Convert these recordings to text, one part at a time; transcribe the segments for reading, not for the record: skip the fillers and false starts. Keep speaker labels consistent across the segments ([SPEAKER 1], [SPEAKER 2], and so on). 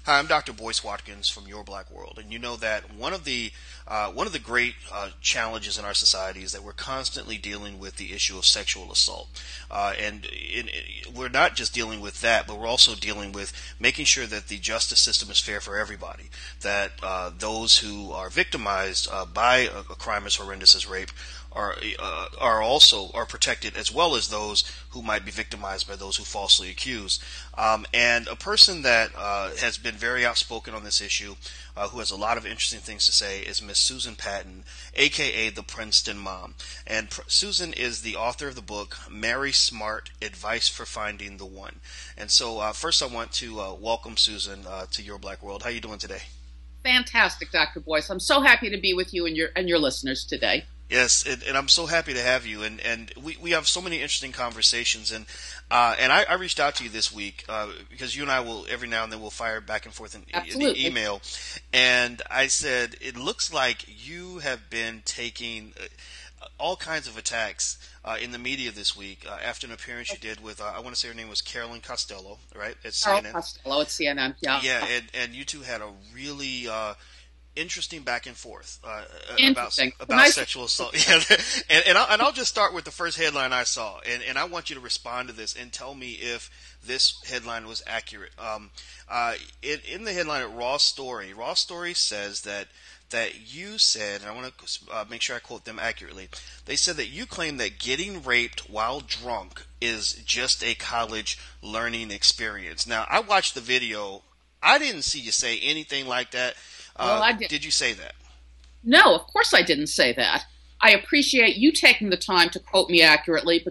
[SPEAKER 1] Hi, I'm Dr. Boyce Watkins from Your Black World, and you know that one of the great challenges in our society is that we're constantly dealing with the issue of sexual assault, we're not just dealing with that, but we're also dealing with making sure that the justice system is fair for everybody. That those who are victimized by a crime as horrendous as rape are protected, as well as those who might be victimized by those who falsely accuse. And a person that has been very outspoken on this issue, who has a lot of interesting things to say, is Miss Susan Patton, aka the Princeton Mom. And Susan is the author of the book Marry Smart: Advice for Finding the One. And so first I want to welcome Susan to Your Black World. How are you doing today?
[SPEAKER 2] Fantastic, Dr. Boyce. I'm so happy to be with you and your listeners today.
[SPEAKER 1] Yes, and I'm so happy to have you, and we have so many interesting conversations, and I reached out to you this week because you and I will every now and then we'll fire back and forth in email, and I said it looks like you have been taking all kinds of attacks in the media this week after an appearance you did with I want to say her name was Carolyn Costello, right, at CNN.
[SPEAKER 2] Carol Costello at CNN, yeah.
[SPEAKER 1] Yeah, and you two had a really interesting back and forth about sexual assault. Yeah. and I'll just start with the first headline I saw, and I want you to respond to this and tell me if this headline was accurate. In the headline, Raw Story says that you said, and I want to make sure I quote them accurately, they said that you claim that getting raped while drunk is just a college learning experience. Now, I watched the video. I didn't see you say anything like that.
[SPEAKER 2] Well, I did.
[SPEAKER 1] Did you say that?
[SPEAKER 2] No, of course I didn't say that. I appreciate you taking the time to quote me accurately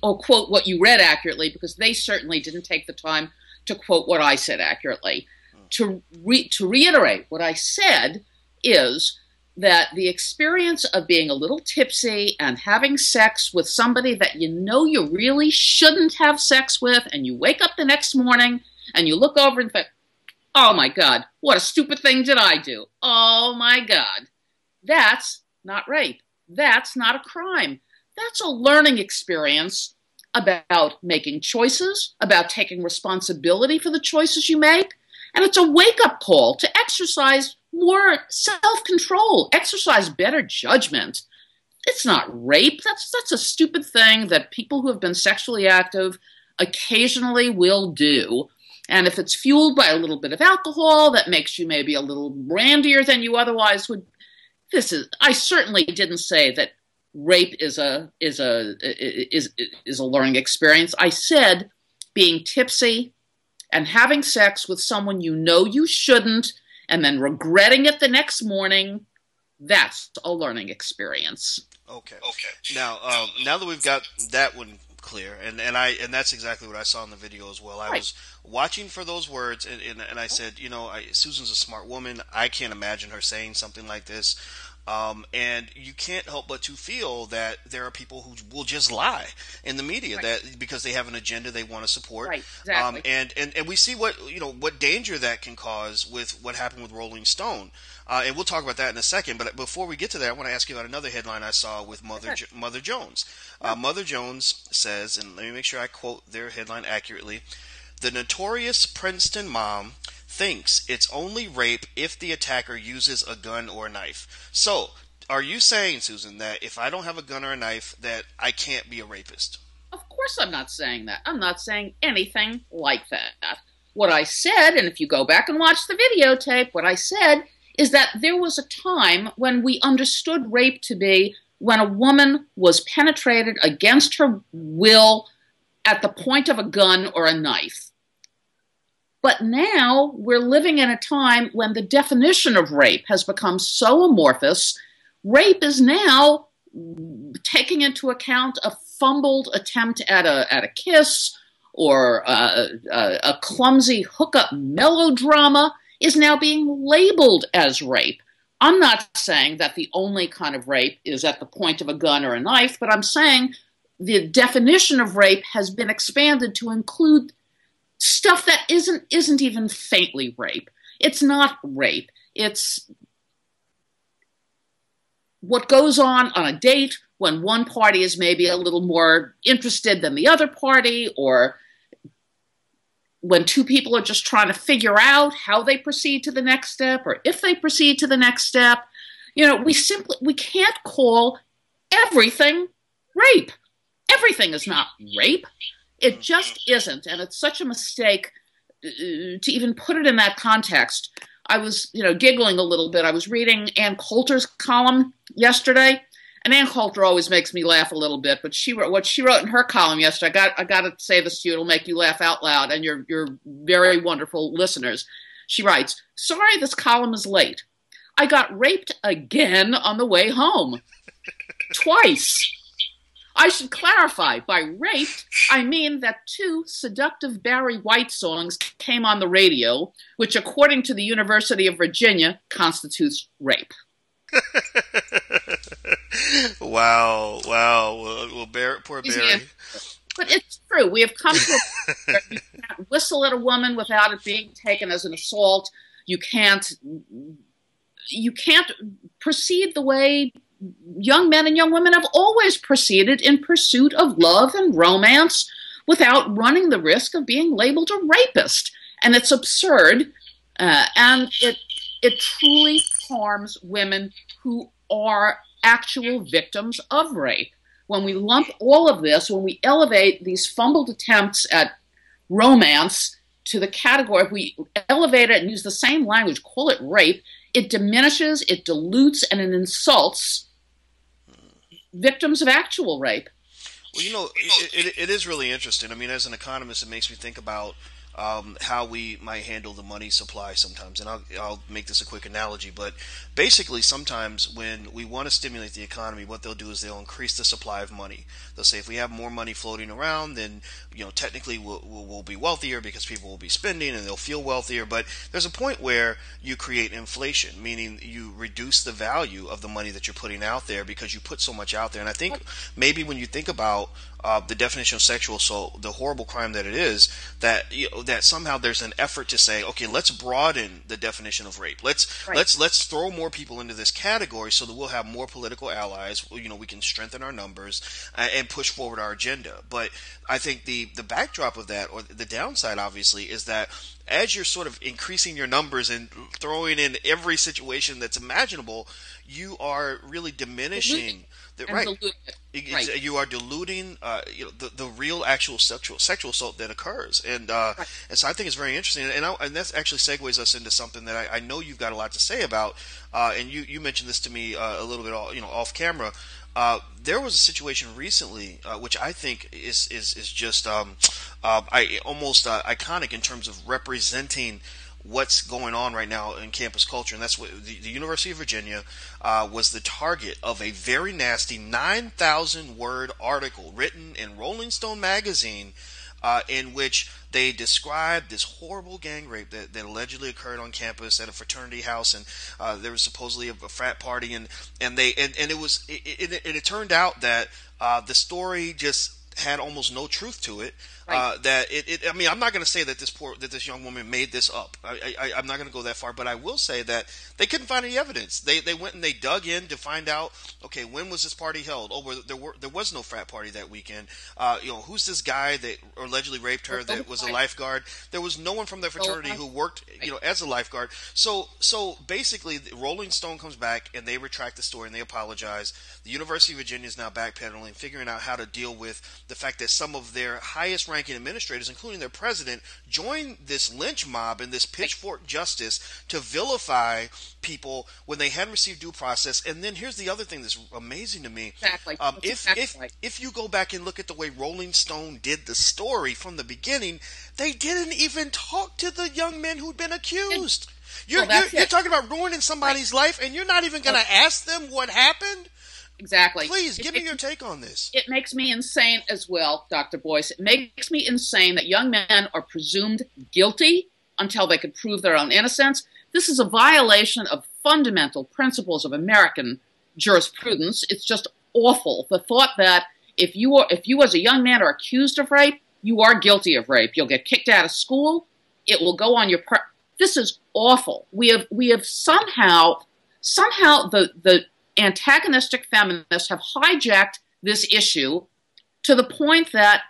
[SPEAKER 2] or quote what you read accurately, because they certainly didn't take the time to quote what I said accurately. To reiterate, what I said is that the experience of being a little tipsy and having sex with somebody that you know you really shouldn't have sex with, and you wake up the next morning and you look over and think, oh my God, what a stupid thing did I do? Oh my God. That's not rape. That's not a crime. That's a learning experience about making choices, about taking responsibility for the choices you make. And it's a wake-up call to exercise more self-control, exercise better judgment. It's not rape. That's a stupid thing that people who have been sexually active occasionally will do. And if it's fueled by a little bit of alcohol that makes you maybe a little brandier than you otherwise would, I certainly didn't say that rape is a learning experience. I said being tipsy and having sex with someone you know you shouldn't and then regretting it the next morning, that's a learning experience.
[SPEAKER 1] Okay. Now that we've got that one clear, and that's exactly what I saw in the video as well. I was watching for those words, and I said, Susan's a smart woman. I can't imagine her saying something like this. And you can't help but to feel that there are people who will just lie in the media that because they have an agenda they want to support.
[SPEAKER 2] Right, exactly.
[SPEAKER 1] And we see what danger that can cause with what happened with Rolling Stone. And we'll talk about that in a second. But before we get to that, I want to ask you about another headline I saw with Mother Jones. Mother Jones says, and let me make sure I quote their headline accurately, "The notorious Princeton mom thinks it's only rape if the attacker uses a gun or a knife." So, are you saying, Susan, that if I don't have a gun or a knife, that I can't be a rapist?
[SPEAKER 2] Of course I'm not saying that. I'm not saying anything like that. What I said, and if you go back and watch the videotape, what I said is that there was a time when we understood rape to be when a woman was penetrated against her will at the point of a gun or a knife. But now we're living in a time when the definition of rape has become so amorphous. Rape is now taking into account a fumbled attempt at a kiss or a clumsy hookup melodrama is now being labeled as rape. I'm not saying that the only kind of rape is at the point of a gun or a knife, but I'm saying the definition of rape has been expanded to include stuff that isn't even faintly rape. It's not rape. It's what goes on a date when one party is maybe a little more interested than the other party, or when two people are just trying to figure out how they proceed to the next step or if they proceed to the next step. You know, we can't call everything rape. Everything is not rape. It just isn't. And it's such a mistake to even put it in that context. I was, giggling a little bit. I was reading Ann Coulter's column yesterday. And Ann Coulter always makes me laugh a little bit, but what she wrote in her column yesterday, I got to say this to you, it'll make you laugh out loud, and your very wonderful listeners. She writes, "Sorry this column is late. I got raped again on the way home. Twice. I should clarify, by raped, I mean that 2 seductive Barry White songs came on the radio, which according to the University of Virginia constitutes rape."
[SPEAKER 1] Wow. Well, poor Barry.
[SPEAKER 2] But it's true. We have come to a point where you can't whistle at a woman without it being taken as an assault. You can't proceed the way young men and young women have always proceeded in pursuit of love and romance without running the risk of being labeled a rapist. And it's absurd, and it truly harms women who are actual victims of rape. When we lump all of this, when we elevate these fumbled attempts at romance to the category, if we elevate it and use the same language, call it rape, it diminishes, it dilutes, and it insults victims of actual rape.
[SPEAKER 1] Well, it is really interesting. I mean, as an economist, it makes me think about how we might handle the money supply sometimes. And I'll make this a quick analogy, but basically sometimes when we want to stimulate the economy, what they'll do is they'll increase the supply of money. They'll say if we have more money floating around, then technically we'll be wealthier because people will be spending and they'll feel wealthier. But there's a point where you create inflation, meaning you reduce the value of the money that you're putting out there because you put so much out there. And I think maybe when you think about the definition of sexual assault, the horrible crime that it is, that that somehow there's an effort to say, okay, let's broaden the definition of rape. Let's throw more people into this category so that we'll have more political allies. We can strengthen our numbers and push forward our agenda. But I think the backdrop of that, or the downside, obviously, is that as you're sort of increasing your numbers and throwing in every situation that's imaginable, you are really diminishing. You are diluting, the real actual sexual assault that occurs, and so I think it's very interesting, and that actually segues us into something that I know you've got a lot to say about, and you mentioned this to me a little bit, off camera. There was a situation recently, which I think is just almost iconic in terms of representing what's going on right now in campus culture, and that's what the University of Virginia was the target of a very nasty 9,000-word article written in Rolling Stone magazine in which they described this horrible gang rape that allegedly occurred on campus at a fraternity house, and there was supposedly a frat party, and it turned out that the story just had almost no truth to it. Right. I mean, I'm not going to say that this young woman made this up. I'm not going to go that far, but I will say that they couldn't find any evidence. They went and they dug in to find out, okay, when was this party held? Oh, there was no frat party that weekend. Who's this guy that allegedly raped her that was a lifeguard? There was no one from their fraternity who worked, as a lifeguard. So basically, Rolling Stone comes back and they retract the story and they apologize. The University of Virginia is now backpedaling, figuring out how to deal with the fact that some of their highest ranking administrators, including their president, joined this lynch mob and this pitchfork justice to vilify people when they hadn't received due process. And then here's the other thing that's amazing to me.
[SPEAKER 2] Exactly.
[SPEAKER 1] If you go back and look at the way Rolling Stone did the story from the beginning, they didn't even talk to the young men who'd been accused. You're talking about ruining somebody's life, and you're not even going to ask them what happened?
[SPEAKER 2] Exactly.
[SPEAKER 1] Please, give me your take on this.
[SPEAKER 2] It makes me insane as well, Dr. Boyce. It makes me insane that young men are presumed guilty until they can prove their own innocence. This is a violation of fundamental principles of American jurisprudence. It's just awful. The thought that if you as a young man are accused of rape, you are guilty of rape. You'll get kicked out of school. It will go on your This is awful. We have somehow the antagonistic feminists have hijacked this issue to the point that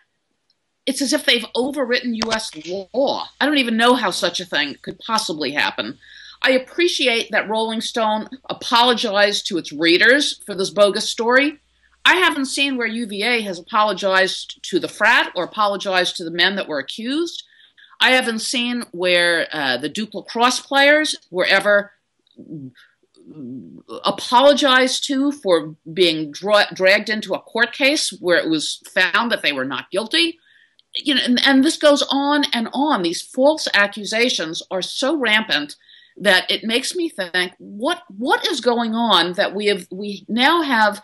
[SPEAKER 2] it's as if they've overwritten U.S. law. I don't even know how such a thing could possibly happen. I appreciate that Rolling Stone apologized to its readers for this bogus story. I haven't seen where UVA has apologized to the frat or apologized to the men that were accused. I haven't seen where the Duke lacrosse players were ever apologized to for being dragged into a court case where it was found that they were not guilty. You know, and this goes on and on. These false accusations are so rampant that it makes me think, what is going on that we now have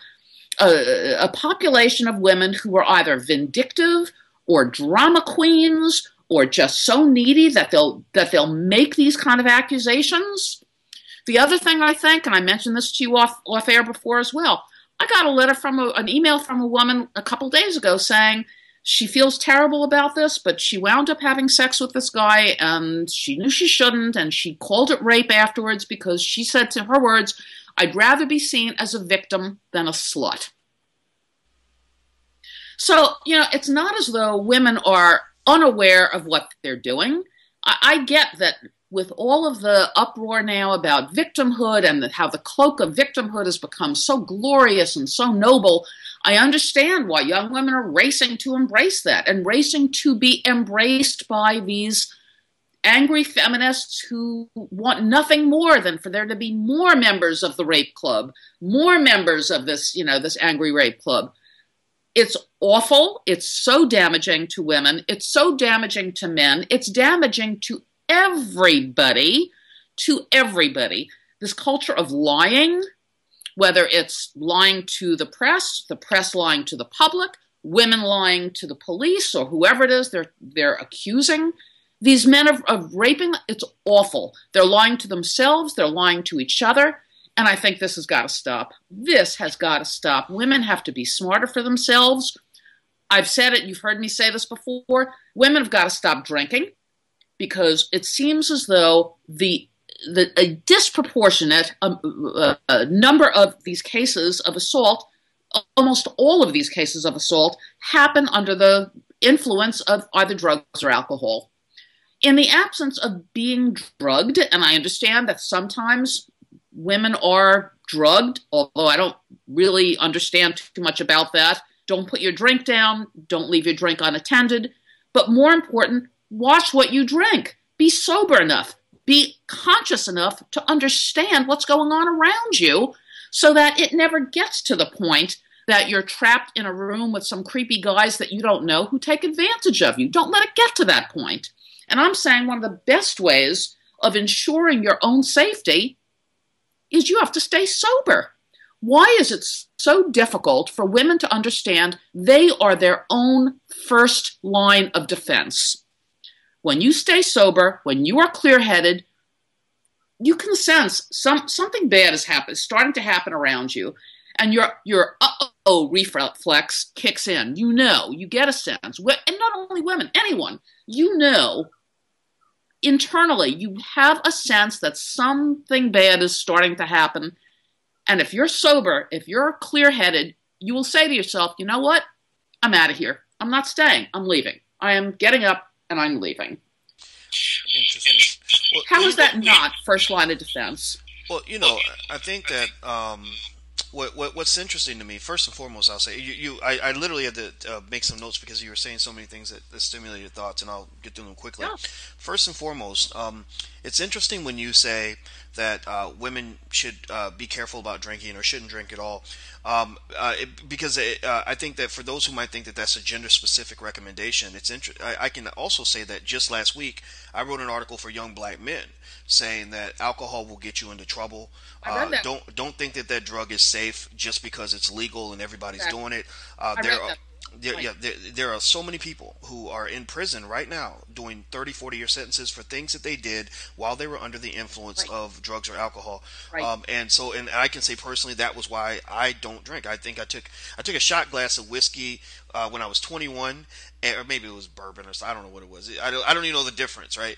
[SPEAKER 2] a population of women who are either vindictive or drama queens or just so needy that they'll make these kind of accusations. The other thing I think, and I mentioned this to you off air before as well, I got a letter an email from a woman a couple days ago saying she feels terrible about this, but she wound up having sex with this guy and she knew she shouldn't, and she called it rape afterwards because she said, to her words, "I'd rather be seen as a victim than a slut." So, you know, it's not as though women are unaware of what they're doing. I get that with all of the uproar now about victimhood and how the cloak of victimhood has become so glorious and so noble, I understand why young women are racing to embrace that and racing to be embraced by these angry feminists who want nothing more than for there to be more members of the rape club, more members of this, you know, this angry rape club. It's awful. It's so damaging to women. It's so damaging to men. It's damaging to everybody, This culture of lying, whether it's lying to the press lying to the public, women lying to the police or whoever it is they're accusing these men of raping, it's awful. They're lying to themselves. They're lying to each other. And I think this has got to stop. This has got to stop. Women have to be smarter for themselves. I've said it. You've heard me say this before. Women have got to stop drinking because it seems as though a disproportionate number of these cases of assault, almost all of these cases of assault, happen under the influence of either drugs or alcohol. In the absence of being drugged, and I understand that sometimes women are drugged, although I don't really understand too much about that. Don't put your drink down. Don't leave your drink unattended. But more important, watch what you drink. Be sober enough. Be conscious enough to understand what's going on around you so that it never gets to the point that you're trapped in a room with some creepy guys that you don't know who take advantage of you. Don't let it get to that point. And I'm saying one of the best ways of ensuring your own safety is you have to stay sober. Why is it so difficult for women to understand they are their own first line of defense? When you stay sober, when you are clear-headed, you can sense something bad is starting to happen around you, and your uh-oh reflex kicks in. You know, you get a sense, and not only women, anyone, you know, internally, you have a sense that something bad is starting to happen. And if you're sober, if you're clear-headed, you will say to yourself, you know what? I'm out of here. I'm not staying. I'm leaving. I am getting up and I'm leaving.
[SPEAKER 1] Interesting. Well,
[SPEAKER 2] how is that not first line of defense?
[SPEAKER 1] Well, you know, I think that what's interesting to me, first and foremost, I'll say, I literally had to make some notes because you were saying so many things that stimulated thoughts, and I'll get through them quickly.
[SPEAKER 2] Yeah.
[SPEAKER 1] First and foremost, it's interesting when you say that women should be careful about drinking or shouldn't drink at all, because I think that for those who might think that that's a gender-specific recommendation, I can also say that just last week I wrote an article for Young Black Men saying that alcohol will get you into trouble.
[SPEAKER 2] I read that.
[SPEAKER 1] Don't think that drug is safe just because it's legal and everybody's doing it. There are so many people who are in prison right now doing 30, 40-year sentences for things that they did while they were under the influence of drugs or alcohol.
[SPEAKER 2] Right.
[SPEAKER 1] And I can say personally that was why I don't drink. I think I took a shot glass of whiskey when I was 21, or maybe it was bourbon or so. I don't know what it was. I don't even know the difference, right?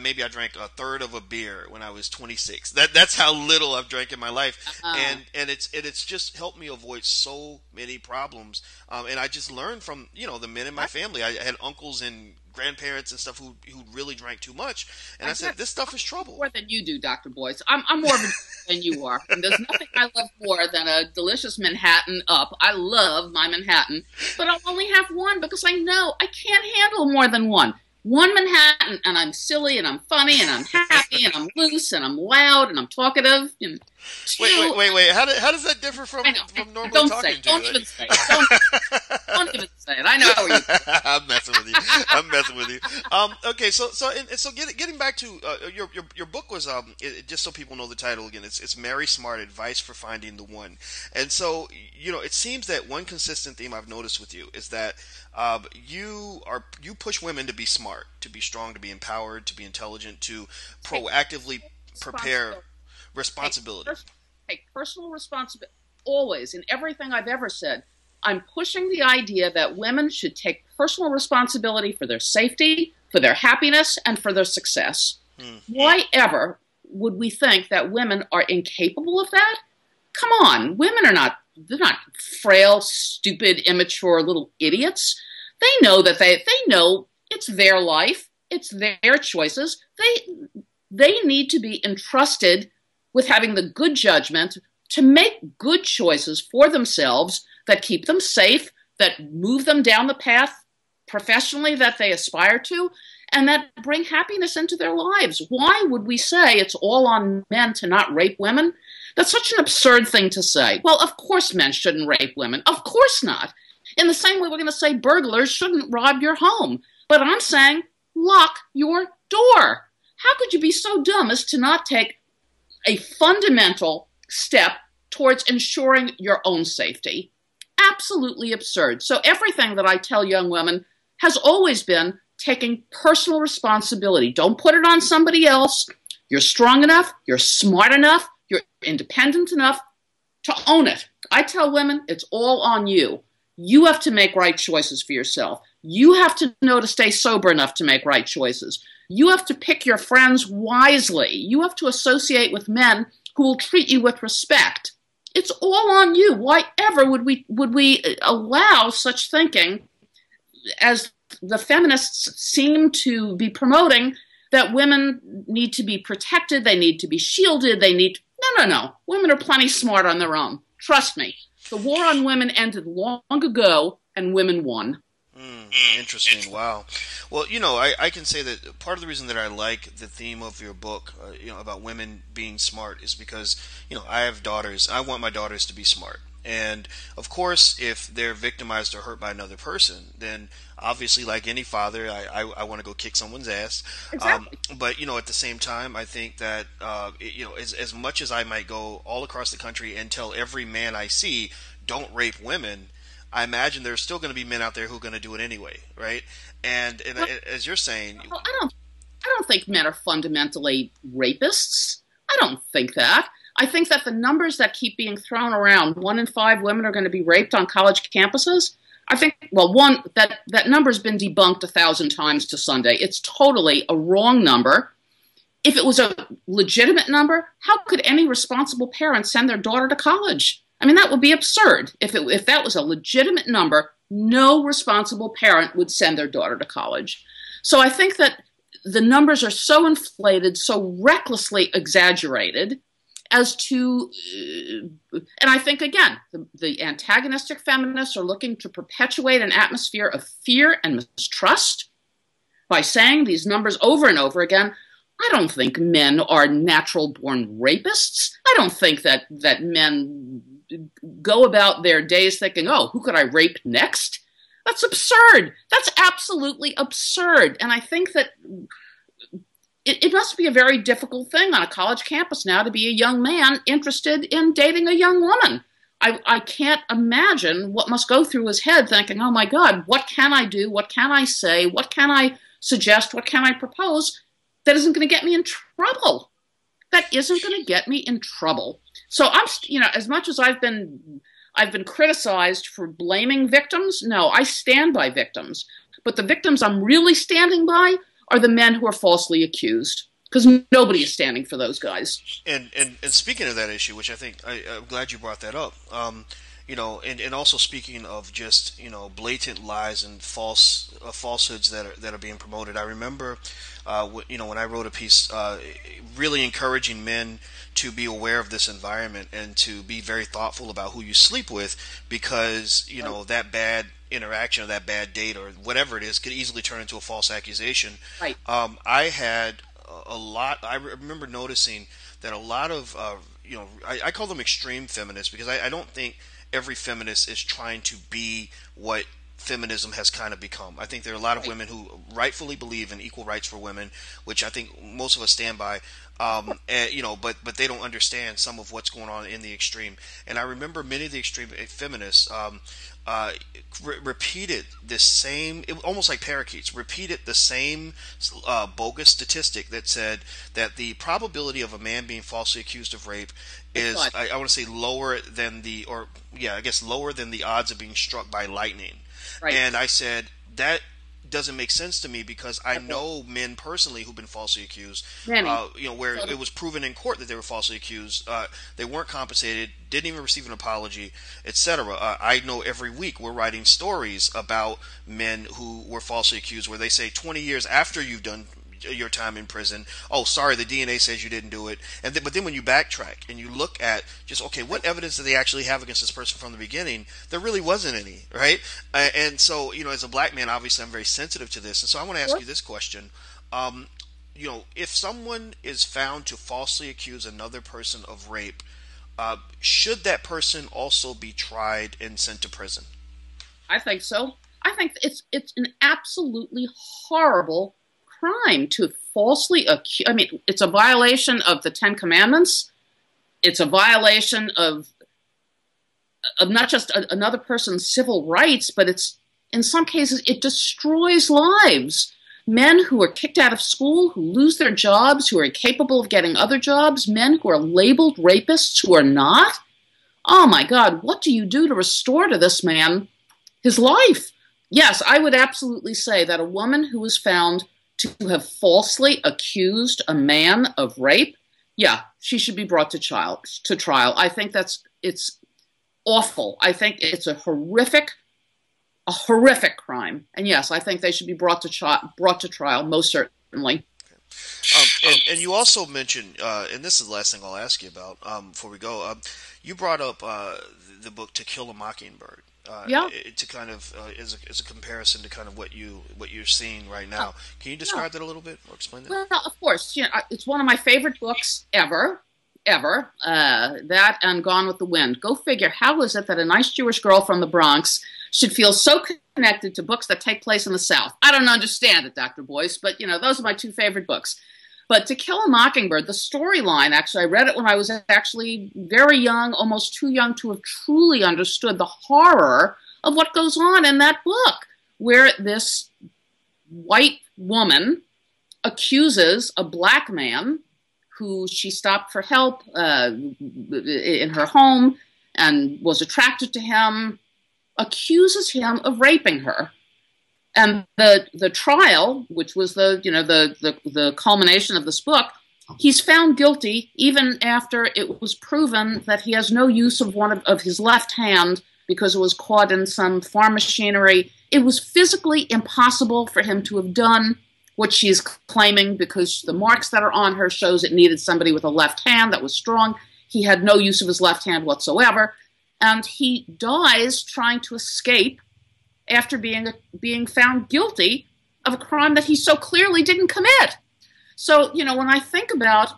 [SPEAKER 1] Maybe I drank a third of a beer when I was 26. That's how little I've drank in my life, and it's just helped me avoid so many problems. And I just learned from the men in my family. I had uncles and grandparents and stuff who really drank too much, and I said, this stuff is trouble.
[SPEAKER 2] More than you do, Dr. Boyce. I'm more of a than you are, and there's nothing I love more than a delicious Manhattan up. I love my Manhattan, but I'll only have one because I know I can't handle more than one. One Manhattan, and I'm silly, and I'm funny, and I'm happy, and I'm loose, and I'm loud, and I'm talkative. And
[SPEAKER 1] wait. How does that differ from normal
[SPEAKER 2] don't
[SPEAKER 1] talking
[SPEAKER 2] say, to don't you? Even say it. Don't even say it. I know how you.
[SPEAKER 1] I'm messing with you. Okay, so getting back to your book was just so people know the title again. It's Marry Smart: Advice for Finding the One. And so it seems that one consistent theme I've noticed with you is that you push women to be smart, to be strong, to be empowered, to be intelligent, to proactively prepare responsibility.
[SPEAKER 2] Take personal responsibility always in everything I've ever said. I'm pushing the idea that women should take personal responsibility for their safety, for their happiness, and for their success. Why ever would we think that women are incapable of that? Come on, women they're not frail, stupid, immature little idiots. They know that they know it's their life, it's their choices. They need to be entrusted with having the good judgment to make good choices for themselves that keep them safe, that move them down the path professionally that they aspire to, and that bring happiness into their lives. Why would we say it's all on men to not rape women? That's such an absurd thing to say. Well, of course men shouldn't rape women. Of course not. In the same way we're going to say burglars shouldn't rob your home. But I'm saying lock your door. How could you be so dumb as to not take a fundamental step towards ensuring your own safety? Absolutely absurd. So everything that I tell young women has always been taking personal responsibility. Don't put it on somebody else. You're strong enough, you're smart enough, you're independent enough to own it. I tell women it's all on you. You have to make right choices for yourself. You have to know to stay sober enough to make right choices. You have to pick your friends wisely. You have to associate with men who will treat you with respect. It's all on you. Why ever would we allow such thinking, as the feminists seem to be promoting, that women need to be protected, they need to be shielded, No. Women are plenty smart on their own. Trust me. The war on women ended long ago, and women won.
[SPEAKER 1] Interesting. Wow. Well, I can say that part of the reason that I like the theme of your book, about women being smart, is because, I have daughters. I want my daughters to be smart. And, of course, if they're victimized or hurt by another person, then obviously, like any father, I want to go kick someone's ass.
[SPEAKER 2] Exactly.
[SPEAKER 1] But, at the same time, I think that, as much as I might go all across the country and tell every man I see, don't rape women, I imagine there's still going to be men out there who are going to do it anyway, right? And as you're saying...
[SPEAKER 2] Well, I don't think men are fundamentally rapists. I don't think that. I think that the numbers that keep being thrown around, 1 in 5 women are going to be raped on college campuses, I think, that number's been debunked 1,000 times to Sunday. It's totally a wrong number. If it was a legitimate number, how could any responsible parent send their daughter to college? I mean, that would be absurd. If that was a legitimate number, no responsible parent would send their daughter to college. So I think that the numbers are so inflated, so recklessly exaggerated as to, and I think, again, the antagonistic feminists are looking to perpetuate an atmosphere of fear and mistrust by saying these numbers over and over again. I don't think men are natural-born rapists. I don't think that men go about their days thinking, oh, who could I rape next? That's absurd. That's absolutely absurd. And I think that it must be a very difficult thing on a college campus now to be a young man interested in dating a young woman. I can't imagine what must go through his head thinking, oh my God, what can I do? What can I say? What can I suggest? What can I propose that isn't going to get me in trouble? That isn't going to get me in trouble. So I'm, as much as I've I've been criticized for blaming victims. No, I stand by victims. But the victims I'm really standing by are the men who are falsely accused, because nobody is standing for those guys.
[SPEAKER 1] And speaking of that issue, which I think I'm glad you brought that up. You know, and also speaking of just, you know, blatant lies and falsehoods that are being promoted. I remember, you know, when I wrote a piece, really encouraging men to be aware of this environment and to be very thoughtful about who you sleep with, because, you know, that bad interaction or that bad date or whatever it is could easily turn into a false accusation.
[SPEAKER 2] Right.
[SPEAKER 1] I had a lot. I remember noticing that a lot of, you know, I call them extreme feminists, because I don't think every feminist is trying to be what feminism has kind of become. I think there are a lot of women who rightfully believe in equal rights for women, which I think most of us stand by. And, you know, but they don't understand some of what's going on in the extreme. And I remember many of the extreme feminists repeated this same, almost like parakeets, repeated the same bogus statistic that said that the probability of a man being falsely accused of rape is, I want to say, lower than lower than the odds of being struck by lightning. Right. And I said, that doesn't make sense to me, because I know men personally who've been falsely accused, you know, where it was proven in court that they were falsely accused. They weren't compensated, didn't even receive an apology, etc. I know every week we're writing stories about men who were falsely accused, where they say 20 years after you've done your time in prison, oh, sorry, the DNA says you didn't do it. But then when you backtrack and you look at just, okay, what evidence do they actually have against this person from the beginning? There really wasn't any, right? And so, you know, as a black man, obviously I'm very sensitive to this. And so I want to ask you this question. You know, if someone is found to falsely accuse another person of rape, should that person also be tried and sent to prison?
[SPEAKER 2] I think so. I think it's an absolutely horrible crime to falsely accuse. I mean, it's a violation of the Ten Commandments. It's a violation of not just another person's civil rights, but it's, in some cases, it destroys lives. Men who are kicked out of school, who lose their jobs, who are incapable of getting other jobs, men who are labeled rapists who are not. Oh my God, what do you do to restore to this man his life? Yes, I would absolutely say that a woman who is found to have falsely accused a man of rape, yeah, she should be brought to trial. I think it's awful. I think it's a horrific crime. And yes, I think they should be brought to trial, most certainly.
[SPEAKER 1] And you also mentioned, and this is the last thing I'll ask you about before we go. You brought up the book To Kill a Mockingbird. To kind of as a comparison to kind of what you're seeing right now. Can you describe that a little bit or explain that?
[SPEAKER 2] Well, of course. You know, it's one of my favorite books ever. That and Gone with the Wind. Go figure. How is it that a nice Jewish girl from the Bronx should feel so connected to books that take place in the South? I don't understand it, Dr. Boyce, but you know, those are my two favorite books. But To Kill a Mockingbird, the storyline, actually, I read it when I was actually very young, almost too young to have truly understood the horror of what goes on in that book, where this white woman accuses a black man who she stopped for help in her home and was attracted to him, accuses him of raping her. And the trial, which was the culmination of this book, he's found guilty even after it was proven that he has no use of one of his left hand because it was caught in some farm machinery. It was physically impossible for him to have done what she's claiming, because the marks that are on her shows it needed somebody with a left hand that was strong. He had no use of his left hand whatsoever, and he dies trying to escape after being found guilty of a crime that he so clearly didn't commit. So, you know, when I think about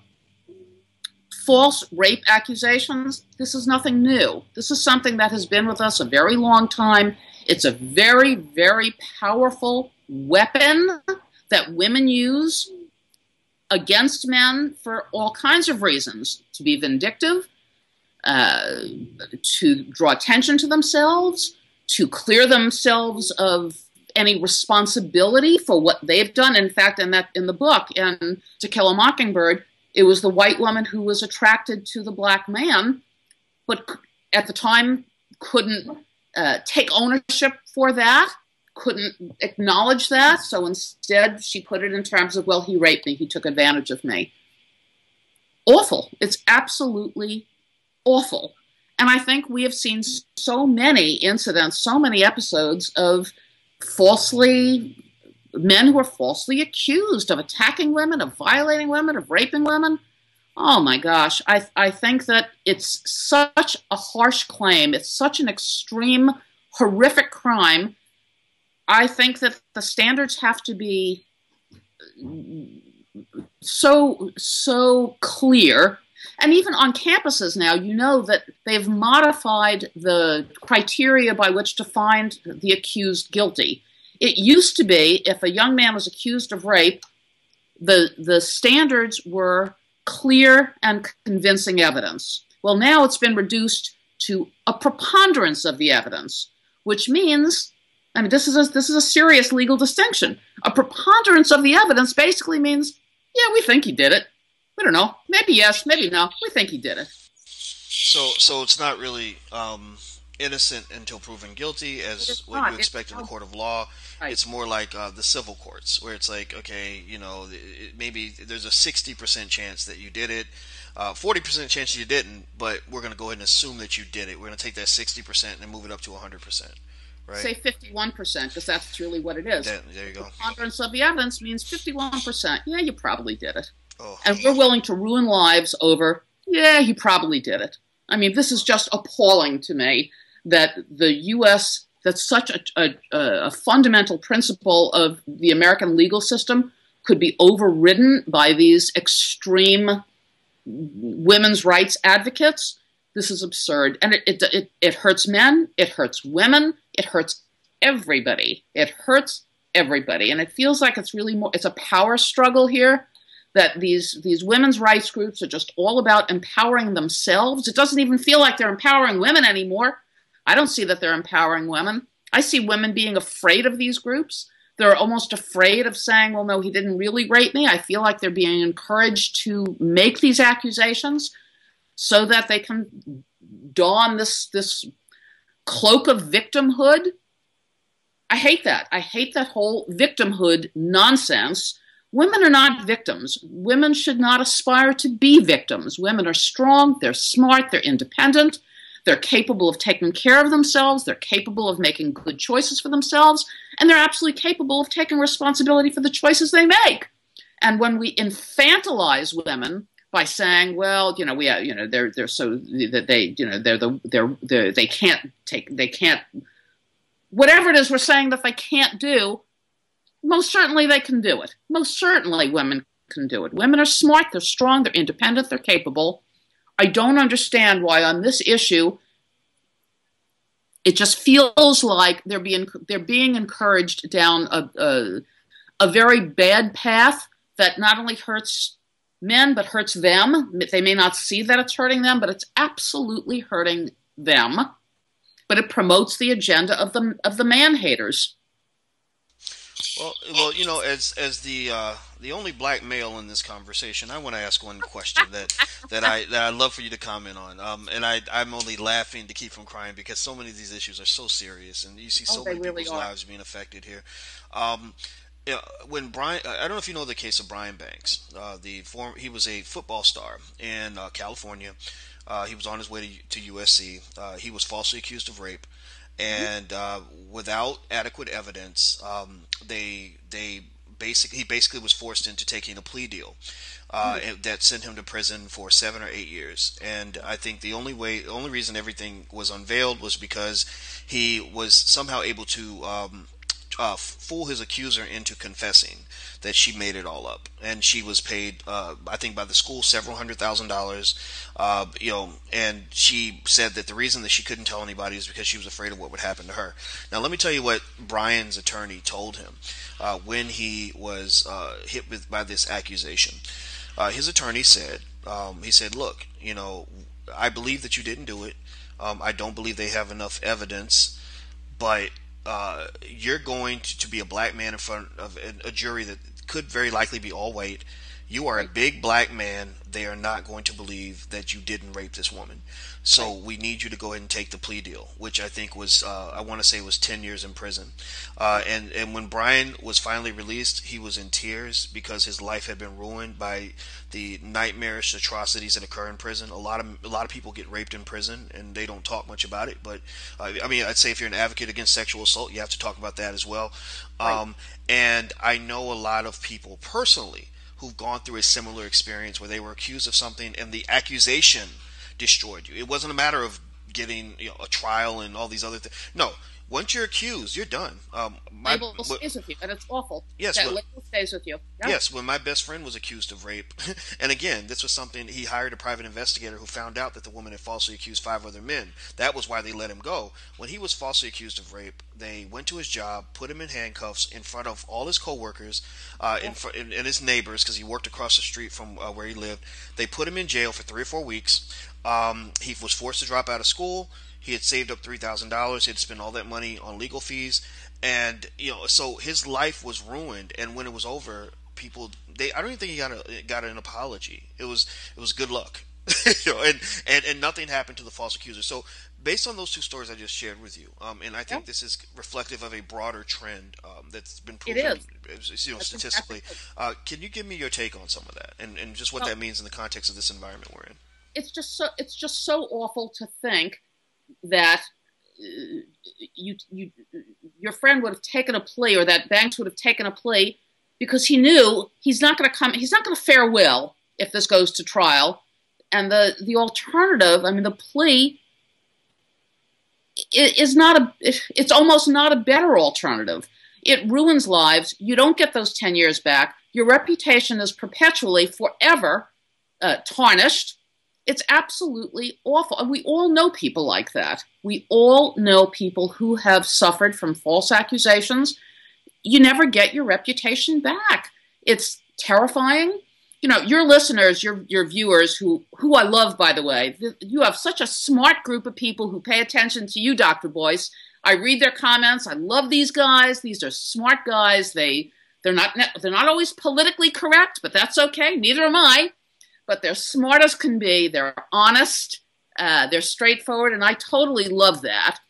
[SPEAKER 2] false rape accusations, this is nothing new. This is something that has been with us a very long time. It's a very, very powerful weapon that women use against men for all kinds of reasons. To be vindictive, to draw attention to themselves, to clear themselves of any responsibility for what they've done. In fact, in the book, in To Kill a Mockingbird, it was the white woman who was attracted to the black man, but at the time couldn't take ownership for that, couldn't acknowledge that. So instead, she put it in terms of, well, he raped me, he took advantage of me. Awful. It's absolutely awful. And I think we have seen so many incidents, so many episodes of men who are falsely accused of attacking women, of violating women, of raping women. Oh my gosh. I think that it's such a harsh claim. It's such an extreme, horrific crime. I think that the standards have to be so clear. And even on campuses now, you know that they've modified the criteria by which to find the accused guilty. It used to be, if a young man was accused of rape, the standards were clear and convincing evidence. Well, now it's been reduced to a preponderance of the evidence, which means, I mean, this is a serious legal distinction. A preponderance of the evidence basically means, yeah, we think he did it. We don't know. Maybe yes, maybe no. We think he did it.
[SPEAKER 1] So it's not really innocent until proven guilty, as what you expect in the court of law. Right. It's more like the civil courts, where it's like, okay, maybe there's a 60% chance that you did it, 40% chance you didn't, but we're going to go ahead and assume that you did it. We're going to take that 60% and move it up to 100%. Right?
[SPEAKER 2] Say 51%, because that's really what it is.
[SPEAKER 1] There you go.
[SPEAKER 2] The preponderance of the evidence means 51%. Yeah, you probably did it. Oh. And we're willing to ruin lives over, yeah, he probably did it. I mean, this is just appalling to me that the U.S., that's such a fundamental principle of the American legal system, could be overridden by these extreme women's rights advocates. This is absurd. And it hurts men, it hurts women, it hurts everybody. It hurts everybody. And it feels like it's a power struggle here, that these women's rights groups are just all about empowering themselves. It doesn't even feel like they're empowering women anymore. I don't see that they're empowering women. I see women being afraid of these groups. They're almost afraid of saying, well, no, he didn't really rape me. I feel like they're being encouraged to make these accusations so that they can don this cloak of victimhood. I hate that. I hate that whole victimhood nonsense. Women are not victims. Women should not aspire to be victims. Women are strong, they're smart, they're independent, they're capable of taking care of themselves, they're capable of making good choices for themselves, and they're absolutely capable of taking responsibility for the choices they make. And when we infantilize women by saying, well, they're so that they can't, whatever it is we're saying that they can't do, most certainly they can do it. Most certainly women can do it. Women are smart, they're strong, they're independent, they're capable. I don't understand why on this issue it just feels like they're being encouraged down a very bad path that not only hurts men but hurts them. They may not see that it's hurting them, but it's absolutely hurting them. But it promotes the agenda of the man-haters.
[SPEAKER 1] Well, as the only black male in this conversation, I want to ask one question that I'd love for you to comment on. And I'm only laughing to keep from crying because so many of these issues are so serious, and you see so many people's lives being affected here. When Brian, I don't know if you know the case of Brian Banks. He was a football star in California. He was on his way to USC. He was falsely accused of rape. And without adequate evidence, he basically was forced into taking a plea deal that sent him to prison for 7 or 8 years. And I think the only reason everything was unveiled was because he was somehow able to fool his accuser into confessing that she made it all up, and she was paid, I think, by the school several $100,000. And she said that the reason that she couldn't tell anybody is because she was afraid of what would happen to her. Now, let me tell you what Brian's attorney told him when he was hit by this accusation. His attorney said, "Look, I believe that you didn't do it. I don't believe they have enough evidence, but you're going to be a black man in front of a jury that could very likely be all white. You are a big black man. They are not going to believe that you didn't rape this woman. So we need you to go ahead and take the plea deal, which I think was, I want to say was 10 years in prison. And when Brian was finally released, he was in tears because his life had been ruined by the nightmarish atrocities that occur in prison. A lot of people get raped in prison, and they don't talk much about it. But I mean, I'd say if you're an advocate against sexual assault, you have to talk about that as well. And I know a lot of people personally who've gone through a similar experience where they were accused of something, and the accusation destroyed you. It wasn't a matter of getting a trial and all these other things. No, once you're accused, you're done.
[SPEAKER 2] Label stays with you, and it's awful.
[SPEAKER 1] Yes,
[SPEAKER 2] that label stays with you. Yep.
[SPEAKER 1] Yes, when my best friend was accused of rape, and again, this was something, he hired a private investigator who found out that the woman had falsely accused 5 other men. That was why they let him go. When he was falsely accused of rape, they went to his job, put him in handcuffs in front of all his coworkers and his neighbors, because he worked across the street from where he lived. They put him in jail for 3 or 4 weeks. He was forced to drop out of school. He had saved up $3,000. He had spent all that money on legal fees, and so his life was ruined. And when it was over, I don't even think he got an apology. It was good luck, and nothing happened to the false accuser. So based on those 2 stories I just shared with you, and I think this is reflective of a broader trend that's been proven, statistically. Can you give me your take on some of that, and just what that means in the context of this environment we're in?
[SPEAKER 2] It's just so awful to think that your friend would have taken a plea, or that Banks would have taken a plea, because he knew he's not going to fare well if this goes to trial. And the alternative, I mean, the plea it's almost not a better alternative. It ruins lives. You don't get those 10 years back. Your reputation is perpetually, forever tarnished. It's absolutely awful. And we all know people like that. We all know people who have suffered from false accusations. You never get your reputation back. It's terrifying. Your listeners, your viewers, who I love, by the way, you have such a smart group of people who pay attention to you, Dr. Boyce. I read their comments. I love these guys. These are smart guys. They're not always politically correct, but that's okay. Neither am I. But they're smart as can be. They're honest. They're straightforward, and I totally love that.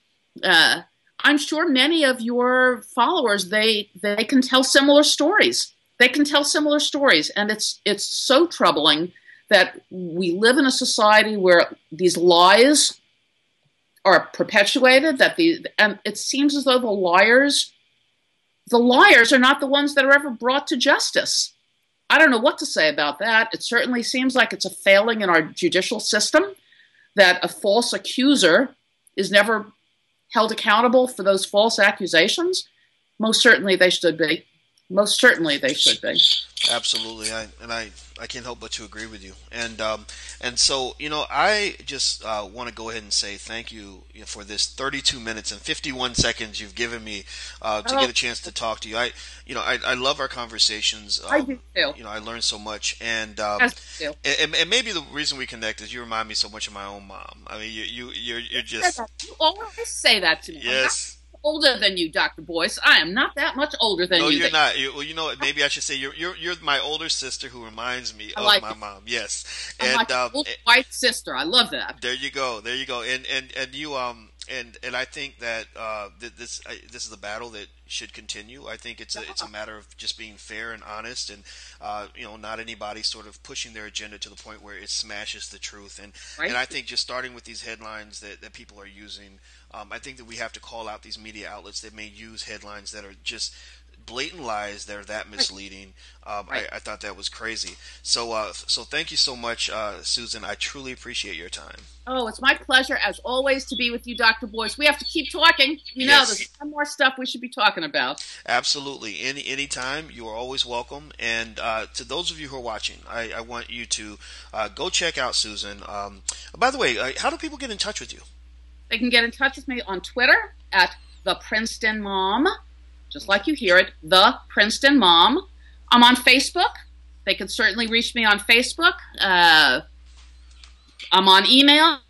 [SPEAKER 2] I'm sure many of your followers, they can tell similar stories. They can tell similar stories, and it's so troubling that we live in a society where these lies are perpetuated. And it seems as though the liars are not the ones that are ever brought to justice. I don't know what to say about that. It certainly seems like it's a failing in our judicial system that a false accuser is never held accountable for those false accusations. Most certainly they should be. Most certainly they should be.
[SPEAKER 1] Absolutely. I can't help but to agree with you. And so, I just want to go ahead and say thank you for this 32 minutes and 51 seconds you've given me to get a chance to talk to you. I love our conversations.
[SPEAKER 2] I do too.
[SPEAKER 1] I learn so much, and maybe the reason we connect is you remind me so much of my own mom. I mean, you're just.
[SPEAKER 2] You always say that to me.
[SPEAKER 1] Yes.
[SPEAKER 2] Older than you, Dr. Boyce. I am not that much older than you.
[SPEAKER 1] No, you're not. Maybe I should say you're my older sister who reminds me of my mom. Yes,
[SPEAKER 2] and like old white sister. I love that.
[SPEAKER 1] There you go. And you and I think that this is a battle that should continue. I think it's a matter of just being fair and honest, and not anybody sort of pushing their agenda to the point where it smashes the truth. And I think just starting with these headlines that people are using. I think that we have to call out these media outlets that may use headlines that are just blatant lies that are that misleading. I thought that was crazy. So thank you so much, Susan. I truly appreciate your time.
[SPEAKER 2] Oh, it's my pleasure, as always, to be with you, Dr. Boyce. We have to keep talking. There's some more stuff we should be talking about.
[SPEAKER 1] Absolutely. Anytime. You are always welcome. And to those of you who are watching, I want you to go check out Susan. By the way, how do people get in touch with you?
[SPEAKER 2] They can get in touch with me on Twitter at the Princeton Mom, just like you hear it, the Princeton Mom. I'm on Facebook. They can certainly reach me on Facebook. I'm on email,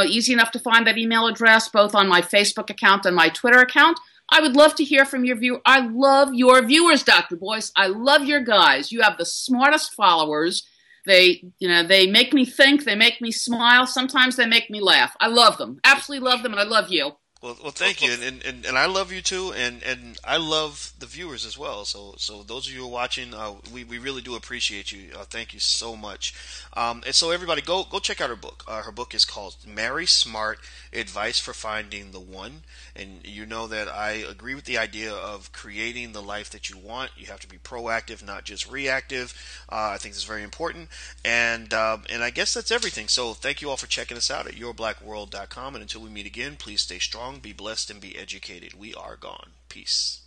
[SPEAKER 2] easy enough to find that email address, both on my Facebook account and my Twitter account. I would love to hear from your view. I love your viewers, Dr. Boyce. I love your guys. You have the smartest followers. They make me think. They make me smile. Sometimes they make me laugh. I love them. Absolutely love them, and I love you.
[SPEAKER 1] Well, thank you, and I love you too, and I love the viewers as well. So those of you who are watching, we really do appreciate you. Thank you so much. And so everybody, go check out her book. Her book is called "Marry Smart: Advice for Finding the One." And you know that I agree with the idea of creating the life that you want. You have to be proactive, not just reactive. I think this is very important. And I guess that's everything. So thank you all for checking us out at yourblackworld.com. And until we meet again, please stay strong, be blessed, and be educated. We are gone. Peace.